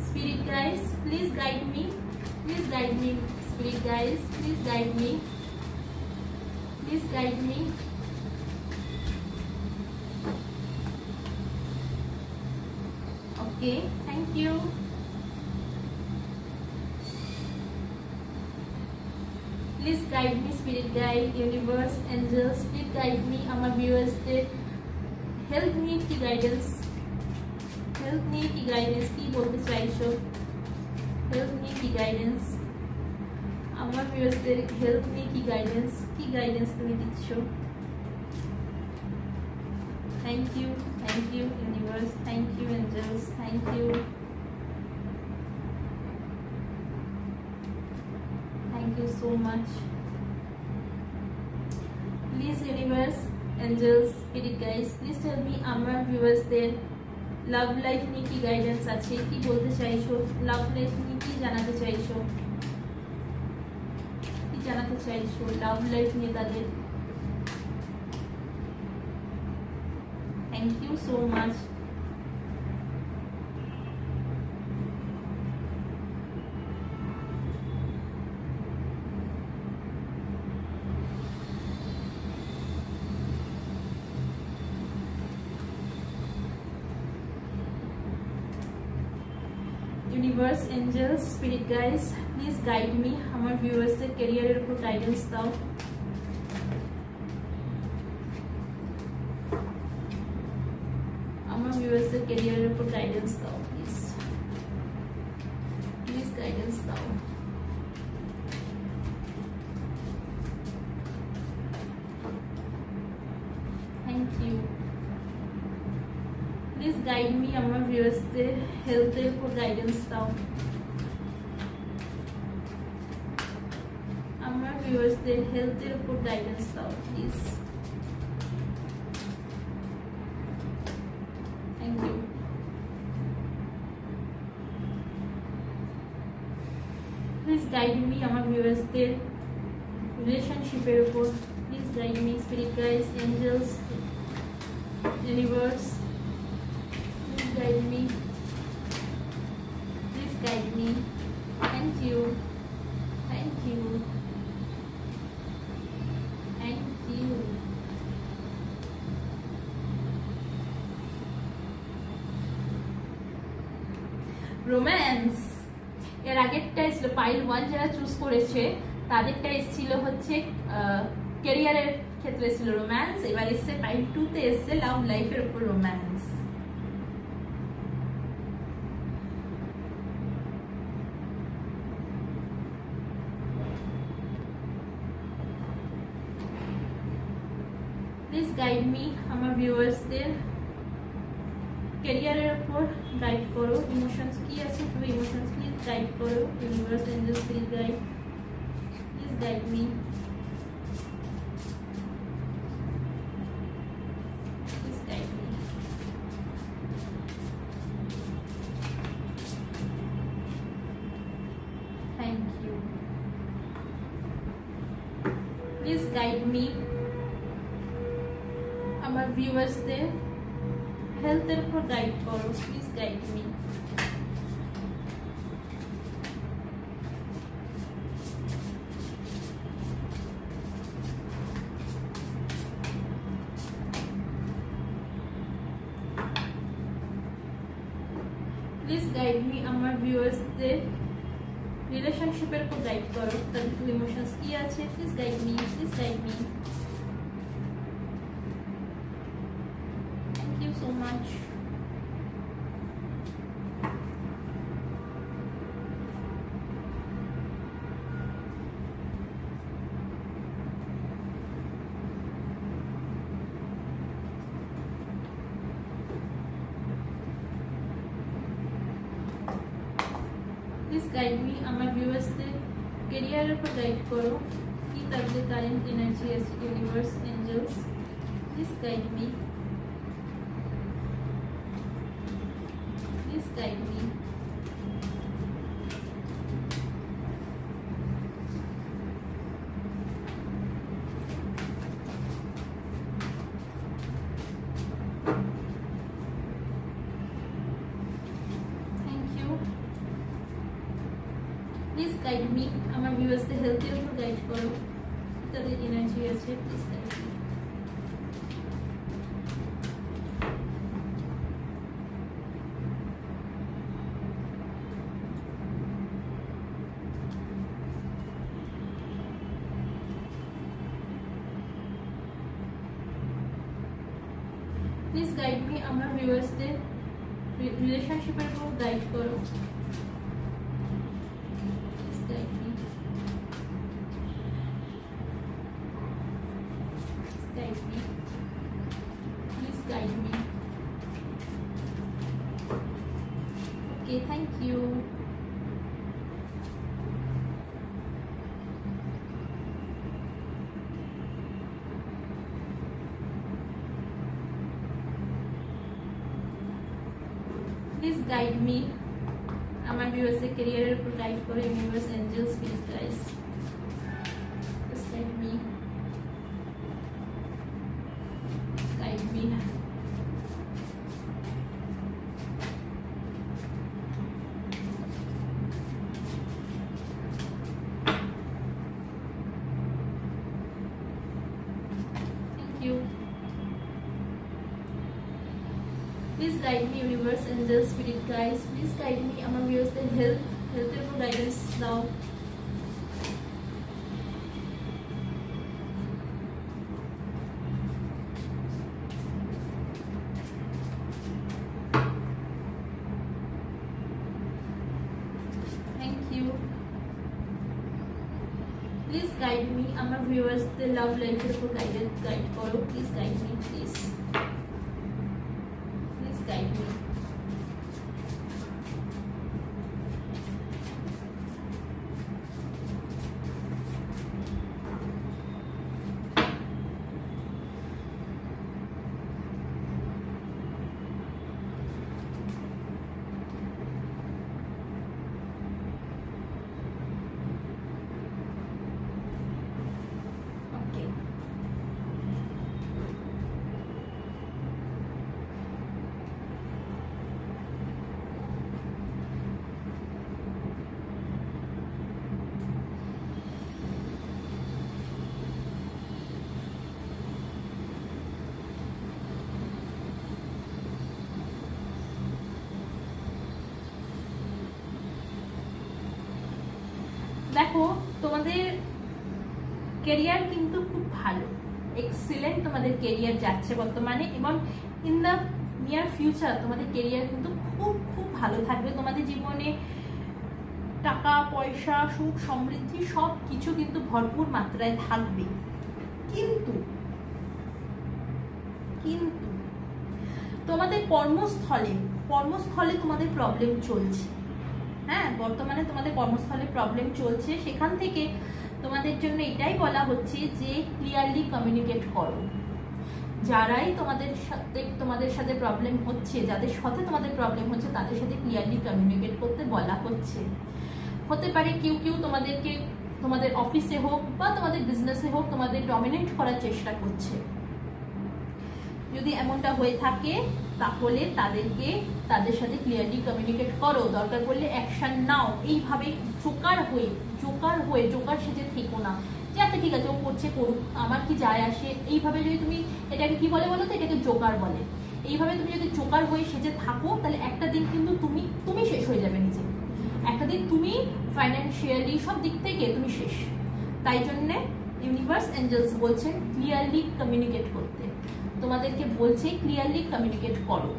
Spirit guys please guide me, please guide me, spirit guys, please guide me, please guide me. Okay, thank you. Please guide me, spirit guide, universe, angels, please guide me. Our viewers, help me ki guidance, help me ki guidance ki bolte chaisho, help me ki guidance. আমার ভিউয়ার্সদের help me কি guidance তুমি দিচ্ছ। Thank you universe, thank you angels, thank you so much. Please universe, angels, spirit guys, please tell me আমার ভিউয়ার্সদের love life নিয়ে কি guidance আছে, কি বলতে চাইছো, লাভ লাইফ নিয়ে কি জানাতে চাইছো, লাভ লাইফ নিয়ে তাদের। Thank you so much. Universe, angels, spirit guys, please guide me. আমার ভিউয়ার্সদের ক্যারিয়ারের উপর গাইডেন্স দাও। আমার ভিউয়ার্সদের ক্যারিয়ারের উপর গাইডেন্স দাও প্লিজ, প্লিজ গাইডেন্স দাও। Thank you. Please guide me. আমার ভিউয়ার্সদের হেলথের উপর গাইডেন্স দাও। আমার ভিউয়ার্সদের হেলথের উপর গাইডেন্স দাও please. Thank you. Please guide me. আমার ভিউয়ার্সদের রিলেশনশিপের উপর please guide me. Spirit guides, angels, universe, please guide me, please guide me. Thank you, thank you, thank you. Romance এর আগেরটা ছিল পাইল 1 যারা চুজ করেছে তাদেরটা ছিল হচ্ছে ক্যারিয়ারের ক্ষেত্রে ছিল রোম্যান্স, এবার এসছে পাইল 2 তে এসছে লাভ লাইফের উপর রোম্যান্স। Please guide me. আমার ভিউয়ার্সদের ক্যারিয়ারের উপর গাইড করো। ইমোশনস কি আছে, তুমি ইমোশনস প্লিজ গাইড করো। Universe, angels, please guide, please guide me, please guide me. Thank you. Please guide me. আমার ভিউয়ার্সদের হেলথের উপর গাইড করো, please guide me. Please guide me. আমার ভিউয়ার্সদের রিলেশনশিপের উপর গাইড করো, তাদের টু ইমোশনস কি আছে, please guide me, please guide me. Thank you so much. Please guide me. আমার ভিউয়ার্সদের ক্যারিয়ারের উপর গাইড করো, কি তাদের কারেন্ট এনার্জি আছে। Universe, angels, please guide me, please guide me. Thank you. Please guide me. আমার ভিউয়ার্সদের হেলথের উপর গাইড করো, তাদের এনার্জি আছে, please guide me. Please guide me. আমার ভিউয়ার্সদের রিলেশনশিপের উপর গাইড করো, please guide me, guide me, please guide me. Okay, thank you. Please guide me. আমার ভিউয়ার্সের ক্যারিয়ারের উপর গাইড করে। Universe, angels, please guys, please guide me, guide me. Thank you. Please guide me, universe, angels, spirit guides. Please guide me. আমার ভিউয়ার্সদের হেলথের উপর guidance দাও। Thank you. Please guide me. আমার ভিউয়ার্সদের লাভ লাইফের উপর গাইড করো। Please guide me, please. Please guide me. দেখো তোমাদের ক্যারিয়ার কিন্তু খুব ভালো, এক্সিলেন্ট তোমাদের ক্যারিয়ার যাচ্ছে বর্তমানে, এবং ইন দ্য নিয়ার ফিউচার তোমাদের ক্যারিয়ার কিন্তু খুব খুব ভালো থাকবে। তোমাদের জীবনে টাকা পয়সা সুখ সমৃদ্ধি সব কিছু কিন্তু ভরপুর মাত্রায় থাকবে। কিন্তু কিন্তু তোমাদের কর্মস্থলে তোমাদের প্রবলেম চলছে। হ্যাঁ, বর্তমানে তোমাদের কর্মস্থলে প্রবলেম চলছে। সেখান থেকে তোমাদের জন্য এটাই বলা হচ্ছে যে ক্লিয়ারলি কমিউনিকেট করো। যারাই তোমাদের সাথে প্রবলেম হচ্ছে, যাদের সাথে তোমাদের প্রবলেম হচ্ছে, তাদের সাথে ক্লিয়ারলি কমিউনিকেট করতে বলা হচ্ছে। হতে পারে কেউ তোমাদেরকে তোমাদের অফিসে হোক বা তোমাদের বিজনেসে হোক তোমাদের ডমিনেট করার চেষ্টা করছে। যদি এমনটা হয়ে থাকে তাহলে তাদের সাথে ক্লিয়ারলি কমিউনিকেট করো। দরকার পড়লে অ্যাকশন নাও। এইভাবে জোকার সেজে থেকো না যে আচ্ছা ঠিক আছে ও করছে করুক, আমার কি যায় আসে। এইভাবে যদি তুমি, এটাকে কি বলে বলো তো, এটাকে জোকার বলে। এইভাবে তুমি যদি জোকার হয়ে সেজে থাকো তাহলে একটা দিন কিন্তু তুমি শেষ হয়ে যাবে নিজে। একটা দিন তুমি ফাইন্যান্সিয়ালি সব দিক থেকে তুমি শেষ। তাই জন্যে ইউনিভার্স এঞ্জেলস বলছেন ক্লিয়ারলি কমিউনিকেট করতে। তোমাদেরকে বলছে ক্লিয়ারলি কমিউনিকেট করো,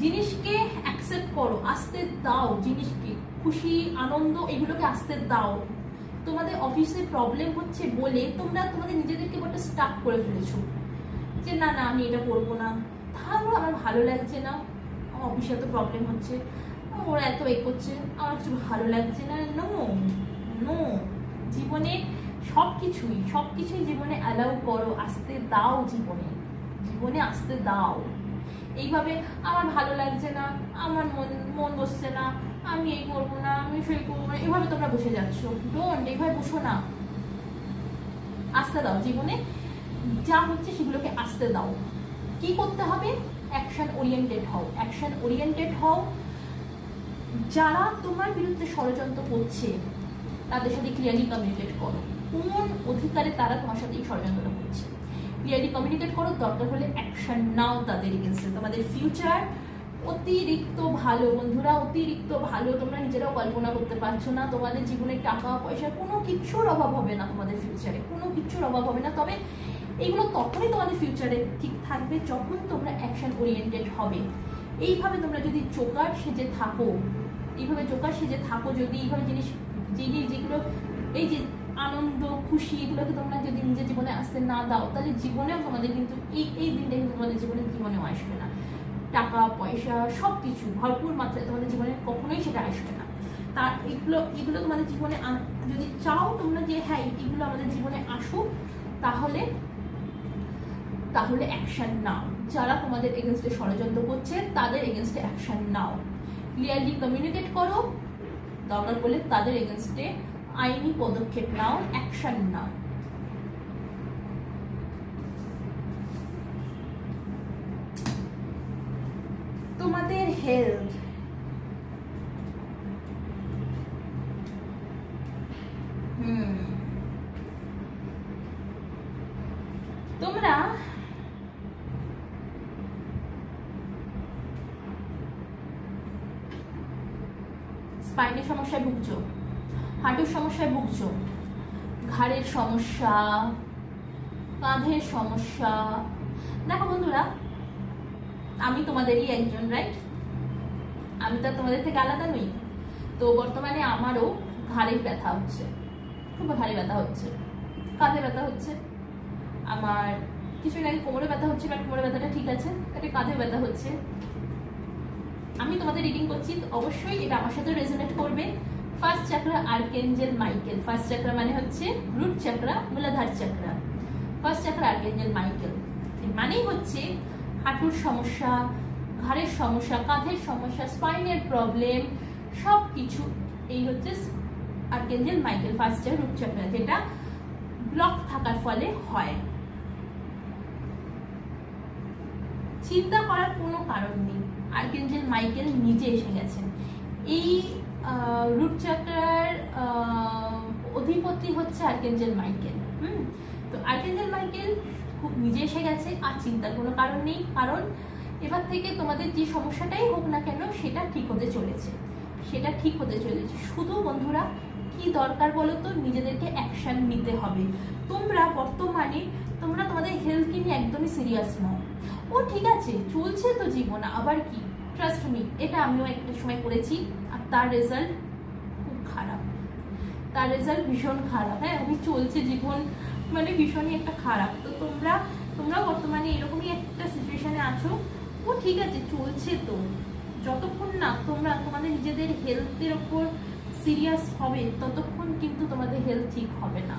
জিনিসকে অ্যাকসেপ্ট করো, আসতে দাও। জিনিসকে খুশি আনন্দ এগুলোকে আসতে দাও। তোমাদের অফিসে প্রবলেম হচ্ছে বলে তোমরা তোমাদের নিজেদেরকে একটা স্টাক করে ফেলেছো যে না আমি এটা করবো না, তাহলে আমার ভালো লাগছে না, আমার অফিসে এত প্রবলেম হচ্ছে, ওরা এত করছে, আমার কিছু ভালো লাগছে না। নো, জীবনে সবকিছুই জীবনে অ্যালাউ করো, আসতে দাও। জীবনে আসতে দাও। এইভাবে আমার ভালো লাগছে না, আমার মন বসছে না, আমি এই করবো না, আমি সেই করবো না, এভাবে তোমরা বসে যাচ্ছ। ডোন্ট, এইভাবে বসো না, আসতে দাও। জীবনে যা হচ্ছে সেগুলোকে আসতে দাও। কি করতে হবে? অ্যাকশন ওরিয়েন্টেড হও। যারা তোমার বিরুদ্ধে ষড়যন্ত্র করছে তাদের সাথে ক্লিয়ারলি কমিউনিকেট করো। কোন অধিকারে তারা তোমার সাথে এই ষড়যন্ত্রটা করছে, ক্লিয়ারলি কমিউনিকেট করো। দরকার হলে অ্যাকশন নাও তাদের এগেইনস্টে। তোমাদের ফিউচার অতিরিক্ত ভালো বন্ধুরা, অতিরিক্ত ভালো। তোমরা নিজেরাও কল্পনা করতে পারছো না। তোমাদের জীবনে টাকা পয়সা কোনো কিছুর অভাব হবে না, তোমাদের ফিউচারে কোনো কিছুর অভাব হবে না। তবে এইগুলো তখনই তোমাদের ফিউচারে ঠিক থাকবে যখন তোমরা অ্যাকশন ওরিয়েন্টেড হবে। এইভাবে তোমরা যদি জোকার সেজে থাকো, যদি এইভাবে জিনিস যেগুলো এই যে আনন্দ খুশি এগুলোকে তোমরা যদি নিজের জীবনে আসতে না দাও, তাহলে জীবনেও তোমাদের কিন্তু এই দিনটা কিন্তু তোমাদের জীবনেও আসবে না। টাকা পয়সা সবকিছু ভরপুর মাত্রায় তোমাদের জীবনে কখনোই সেটা আসবে না। তার এগুলো তোমাদের জীবনে যদি চাও তোমরা যে হ্যাঁ এগুলো আমাদের জীবনে আসুক, তাহলে অ্যাকশন নাও। যারা তোমাদের এগেনস্টে ষড়যন্ত্র করছে তাদের এগেনস্টে অ্যাকশন নাও। ক্লিয়ারলি কমিউনিকেট করো। দরকার পড়লে তাদের এগেনস্টে আইনি পদক্ষেপ নাও, অ্যাকশন নাও। তোমাদের হেলথ, তোমরা স্পাইনের সমস্যায় ভুগছো, হাঁটুর সমস্যায় ভুগছো, ঘাড়ের সমস্যা, কাঁধের সমস্যা, দেখো বন্ধুরা আমি তোমাদেরই একজন, রাইট? আমি তো তোমাদের থেকে আলাদা নই। তো বর্তমানে আমারও ঘাড়ের ব্যথা হচ্ছে, খুব ঘাড়ে ব্যথা হচ্ছে, কাঁধে ব্যথা হচ্ছে, আমার কিছুদিন আগে কোমরে ব্যথা হচ্ছে, বাট কোমরে ব্যথাটা ঠিক আছে, এটা কাঁধে ব্যথা হচ্ছে। আমি তোমাদের রিডিং করছি, অবশ্যই এটা আমার সাথে রেজোনেট করবে। First চাকরা archangel Michael. ফার্স্ট চাকরা মানে হচ্ছে রুট চাকরা, মূলাধার চাকরা। ফার্স্ট চাকরা আর্কেঞ্জেল মাইকেল মানেই হচ্ছে হাঁটুর সমস্যা, ঘাড়ের সমস্যা, কাঁধের সমস্যা, স্পাইনের প্রবলেম, সব কিছু এই হচ্ছে আর্কেঞ্জেল মাইকেল ফার্স্ট রুট চাকরা, যেটা ব্লক থাকার ফলে হয়। চিন্তা করার কোনো কারণ নেই, আর্কেঞ্জেল মাইকেল নিজে এসে গেছেন। এই রুট চাকরার অধিপতি হচ্ছে আর্কেঞ্জেল মাইকেল। তো আর্কেঞ্জেল মাইকেল খুব নিজে এসে গেছে, আর চিন্তার কোনো কারণ নেই, কারণ এবার থেকে তোমাদের যে সমস্যাটাই হোক না কেন সেটা ঠিক হতে চলেছে, সেটা ঠিক হতে চলেছে। শুধু বন্ধুরা কি দরকার বলো তো, নিজেদেরকে অ্যাকশন নিতে হবে। তোমরা বর্তমানে তোমাদের হেলথকে নিয়ে একদমই সিরিয়াস নাও। ও ঠিক আছে, চলছে তো জীবন, আবার কি, ট্রাস্ট মি, এটা আমিও একটা সময় করেছি, আর তার রেজাল্ট খুব খারাপ, তার রেজাল্ট ভীষণ খারাপ। হ্যাঁ, আমি চলছে জীবন মানে ভীষণই একটা খারাপ। তো তোমরা বর্তমানে এরকমই একটা সিচুয়েশনে আছো। ও ঠিক আছে, চলছে তো, যতক্ষণ না তোমরা তোমাদের নিজেদের হেলথের ওপর সিরিয়াস হবে ততক্ষণ কিন্তু তোমাদের হেলথ ঠিক হবে না।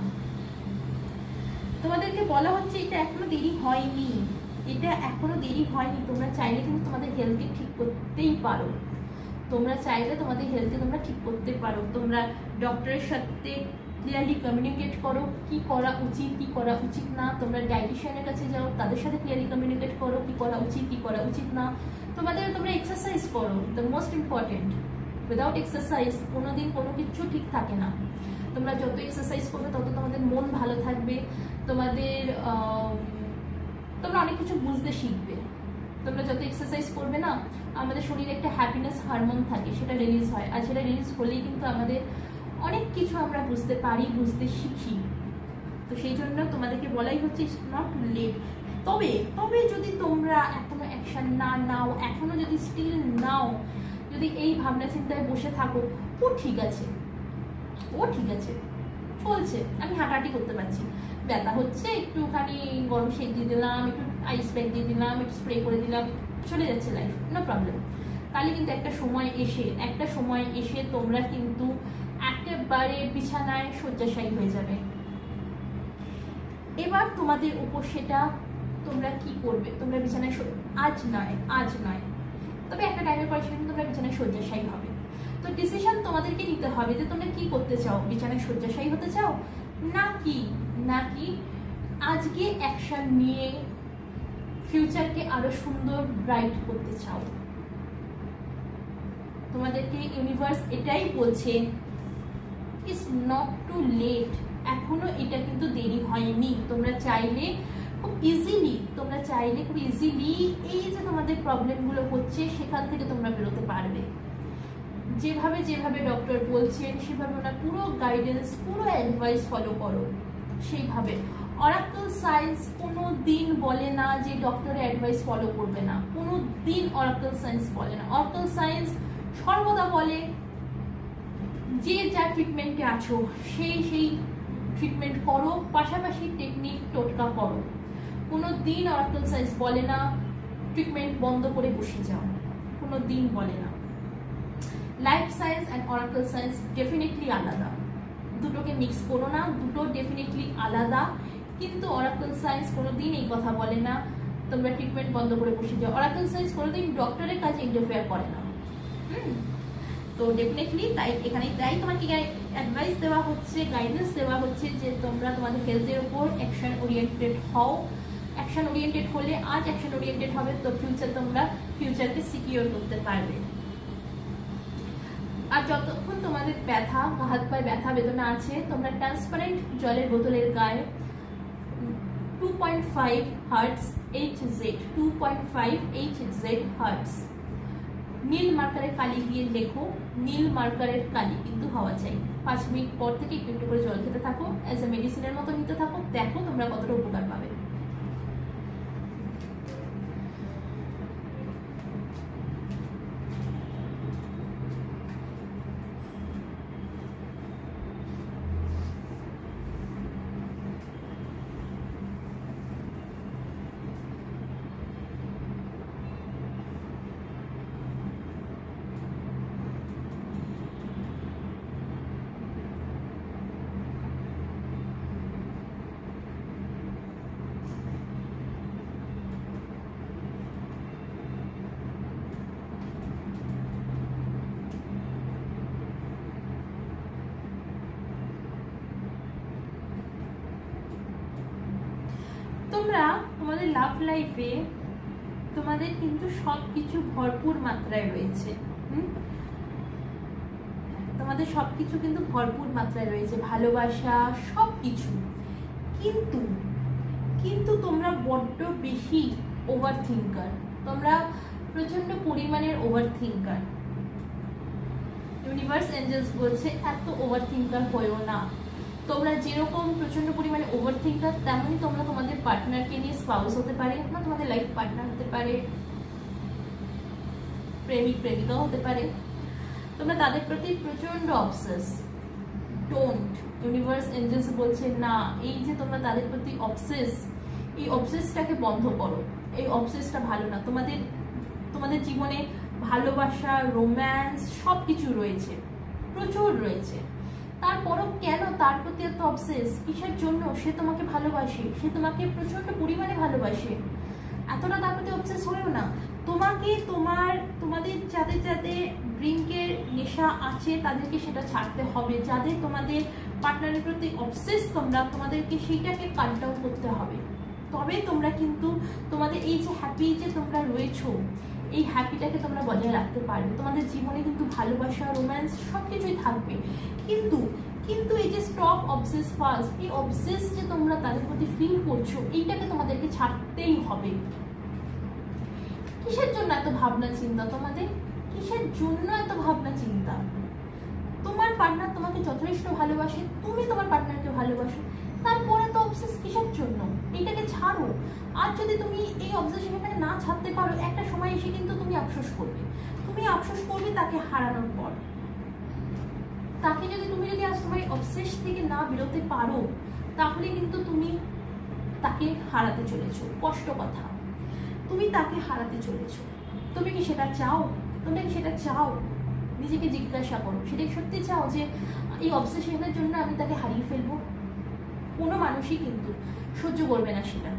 তোমাদেরকে বলা হচ্ছে এটা এখনো দেরি হয়নি, এটা এখনো দেরি হয়নি। তোমরা চাইলে কিন্তু তোমাদের হেলথকে ঠিক করতেই পারো, তোমরা চাইলে তোমাদের হেলথকে তোমরা ঠিক করতে পারো। তোমরা ডক্টরের সাথে ক্লিয়ারলি কমিউনিকেট করো কি করা উচিত কি করা উচিত না। তোমরা ডায়েটিশিয়ানের কাছে যাও, তাদের সাথে ক্লিয়ারলি কমিউনিকেট করো কি করা উচিত কি করা উচিত না। তোমরা এক্সারসাইজ করো, the most important. Without exercise কোনোদিন কোনো কিছু ঠিক থাকে না। তোমরা যত এক্সারসাইজ করবে তত তোমাদের মন ভালো থাকবে, তোমরা অনেক কিছু বুঝতে শিখবে। তোমরা যত এক্সারসাইজ করবে না, আমাদের শরীরে একটা হ্যাপিনেস হরমোন থাকে, সেটা রিলিজ হয়, আর সেটা রিলিজ হলেই কিন্তু আমাদের অনেক কিছু আমরা বুঝতে পারি, বুঝতে শিখি। তো সেই জন্য তোমাদেরকে বলাই হচ্ছে ইটস নট লেট। তবে যদি তোমরা এখনো অ্যাকশন না নাও, এখনো যদি স্টিল নাও, যদি এই ভাবনা চিন্তায় বসে থাকো, ও ঠিক আছে চলছে, আমি হাঁটাহাঁটি করতে পারছি, ব্যথা হচ্ছে একটুখানি গরম শেক দিয়ে দিলাম, একটু আইস প্যাক দিয়ে দিলাম, একটু স্প্রে করে দিলাম, চলে যাচ্ছে লাইফ, নো প্রবলেম। তাহলে কিন্তু একটা সময় এসে তোমরা কিন্তু একেবারে বিছানায় শয্যাশায়ী হয়ে যাবে। এবার তোমাদের উপর সেটা তোমরা কি করবে, তোমরা বিছানায় আজ নয় তবে একটা টাইমের পরে সেটা তোমরা বিছানায় শয্যাশায়ী হবে। তো ডিসিশন তোমাদেরকে নিতে হবে যে তোমরা কি করতে চাও, বিছানায় শয্যাশায়ী হতে চাও নাকি আজকে অ্যাকশন নিয়ে ফিউচারকে আরো সুন্দর ব্রাইট করতে চাও। তোমাদেরকে ইউনিভার্স এটাই বলছে, ইটস নট টু লেট, এখনো এটা কিন্তু দেরি হয়নি। তোমরা চাইলে খুব ইজিলি এই যে তোমাদের প্রবলেমগুলো হচ্ছে সেখান থেকে তোমরা বেরোতে পারবে। যেভাবে ডক্টর বলছেন সেভাবে ওনার পুরো গাইডেন্স, পুরো অ্যাডভাইস ফলো করো সেইভাবে। অরাকল সায়েন্স কোনো দিন বলে না যে ডক্টরের অ্যাডভাইস ফলো করবে না, কোনো দিন অরাকল সায়েন্স বলে না। অরাকল সায়েন্স সর্বদা বলে যে যা ট্রিটমেন্টে আছো সেই ট্রিটমেন্ট করো, পাশাপাশি টেকনিক টোটকা করো। কোনো দিন অরাকল সায়েন্স বলে না ট্রিটমেন্ট বন্ধ করে বসে যাও, কোনো দিন বলে না। Life science and oracle science definitely আলাদা, দুটোকে মিক্স করো না, দুটো ডেফিনেটলি আলাদা। কিন্তু অরাকল সায়েন্স কোনোদিন এই কথা বলে না তোমরা ট্রিটমেন্ট বন্ধ করে বসে যাও। অরাকল সায়েন্স কোনোদিন ডক্টরের কাছে ইন্টারফেয়ার করে না। তো ডেফিনেটলি তাই তোমাকে অ্যাডভাইস দেওয়া হচ্ছে, গাইডেন্স দেওয়া হচ্ছে যে তোমরা তোমাদের হেলথের উপর অ্যাকশন ওরিয়েন্টেড হও। অ্যাকশন ওরিয়েন্টেড হলে আজ অ্যাকশন ওরিয়েন্টেড হবে তো তোমরা ফিউচারকে সিকিউর করতে পারবে। আর যতক্ষণ তোমাদের ব্যথা, হাত পায়ে ব্যথা বেদনা আছে, তোমরা ট্রান্সপারেন্ট জলের বোতলের গায়ে 2.5 হার্টস HZ 2.5 HZ হার্টস নীল মার্কারে কালি দিয়ে লেখো নীল মার্কারের কালি কিন্তু হওয়া চাই। 5 মিনিট পর থেকে একটু একটু করে জল খেতে থাকো, অ্যাজ এ মেডিসিনের মতো নিতে থাকো, দেখো তোমরা কতটা উপকার পাবে। তোমরা তোমাদের লাভ লাইফে তোমাদের কিন্তু সবকিছু ভরপুর মাত্রায় রয়েছে, তোমাদের সবকিছু কিন্তু ভরপুর মাত্রায় রয়েছে, ভালোবাসা সবকিছু, কিন্তু কিন্তু তোমরা বড্ড বেশি ওভার থিঙ্কার, তোমরা প্রচন্ড পরিমাণের ওভার থিঙ্কার। ইউনিভার্স এঞ্জেলস বলছে এত ওভার থিঙ্কার হয়েও না। তোমরা যেরকম প্রচন্ড পরিমাণে ওভার থিঙ্কার, তেমনই তোমরা তোমাদের পার্টনারকে নিয়ে স্পাউস হতে পারে, না তোমাদের লাইফ পার্টনার হতে পারে, প্রেমিক প্রেমিকাও হতে পারে, তোমরা তাদের প্রতি প্রচন্ড অবসেস। ডোন্ট, ইউনিভার্স এঞ্জেলস বলছে না, এই যে তোমরা তাদের প্রতি অবসেস, এই অবসেসটাকে বন্ধ করো। এই অবসেসটা ভালো না। তোমাদের তোমাদের জীবনে ভালোবাসা, রোম্যান্স সবকিছু রয়েছে, প্রচুর রয়েছে, তারপরও কেন তার প্রতি এত অবসেস? কিসের জন্য? সে তোমাকে ভালোবাসে, সে তোমাকে প্রচন্ড পরিমাণে ভালোবাসে, এতটা তার প্রতি অবসেস হয়েও না। তোমাকে তোমাদের যাদের যাদের ড্রিঙ্কের নেশা আছে তাদেরকে সেটা ছাড়তে হবে। যাদের তোমাদের পার্টনারের প্রতি অবসেস তোমাদেরকে সেইটাকে কাট ডাউন করতে হবে। তবে তোমরা কিন্তু তোমাদের এই যে হ্যাপি যে তোমরা রয়েছো, এই হ্যাপিটাকে তোমরা বজায় রাখতে পারবে। তোমাদের জীবনে কিন্তু ভালোবাসা, রোম্যান্স সবকিছুই থাকবে, কিন্তু কিন্তু এই যে স্টপ অবসেস ফার্স্ট, এই অবসেস যে তোমরা তাদের প্রতি ফিল করছো, এইটাকে তোমাদেরকে ছাড়তেই হবে। কিসের জন্য এত ভাবনা চিন্তা তোমাদের? কিসের জন্য এত ভাবনা চিন্তা? তোমার পার্টনার তোমাকে যথেষ্ট ভালোবাসে, তুমি তোমার পার্টনারকে ভালোবাসো, তারপরে তো অবসেস কিসের জন্য? এটাকে ছাড়ো। আর যদি তুমি এই অবসেশনটাকে না ছাড়তে পারো, একটা সময় এসে কিন্তু তুমি আফসোস করবে। তুমি আফসোস করবে তাকে হারানোর পর। তুমি যদি আজ তোমার অবসেস থেকে না বেরোতে পারো, তাহলে কিন্তু তুমি তাকে হারাতে চলেছো। কষ্ট কথা, তুমি তাকে হারাতে চলেছো। তুমি কি সেটা চাও? তোমরা কি সেটা চাও? নিজেকে জিজ্ঞাসা করো, সেটা সত্যি চাও যে এই অবসেশনের জন্য আমি তাকে হারিয়ে ফেলবো? কোনো মানুষই কিন্তু সহ্য করবে না সেটা।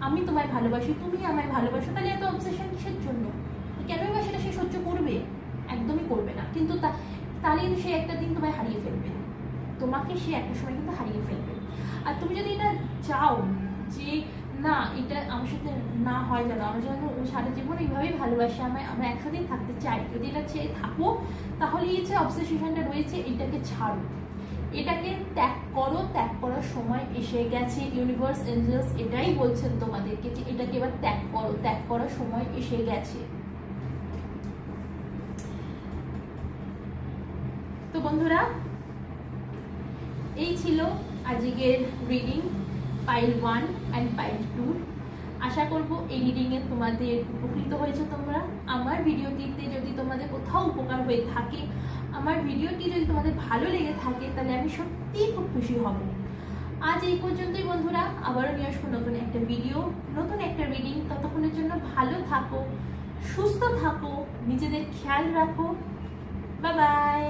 আমি তোমায় ভালোবাসি, তুমি আমায় ভালোবাসো, তাহলে এত অবসেশন কিসের জন্য? কেনই বা সেটা সে সহ্য করবে? একদমই করবে না। কিন্তু তাহলে কিন্তু সে একটা দিন তোমায় হারিয়ে ফেলবে, তোমাকে সে একটা সময় কিন্তু হারিয়ে ফেলবে। আর তুমি যদি এটা চাও যে না, এটা আমার সাথে না হয়, যেন আমার যেন সারা জীবন এইভাবেই ভালোবাসে আমায়, আমরা একসাথে থাকতে চাই, যদি এটা চেয়ে থাকো, তাহলে এই যে অবসেশনটা রয়েছে এটাকে ছাড়ো, এটাকে ত্যাগ করো। ত্যাগ করার সময় এসে গেছে। ইউনিভার্স এঞ্জেলস এটাই বলছেন তোমাদেরকে যে এটাকে এবার ত্যাগ করো, ত্যাগ করার সময় এসে গেছে। তো বন্ধুরা, এই ছিল আজকের রিডিং পাইল 1 অ্যান্ড পাইল 2। আশা করবো এই রিডিংয়ে তোমাদের উপকৃত হয়েছে তোমরা। আমার ভিডিওটিতে যদি তোমাদের কোথাও উপকার হয়ে থাকে, আমার ভিডিওটি যদি তোমাদের ভালো লেগে থাকে, তাহলে আমি সত্যিই খুব খুশি হব। আজ এই পর্যন্তই বন্ধুরা, আবারও নিয়ে আসবো নতুন একটা ভিডিও, নতুন একটা রিডিং। ততক্ষণের জন্য ভালো থাকো, সুস্থ থাকো, নিজেদের খেয়াল রাখো। Bye bye.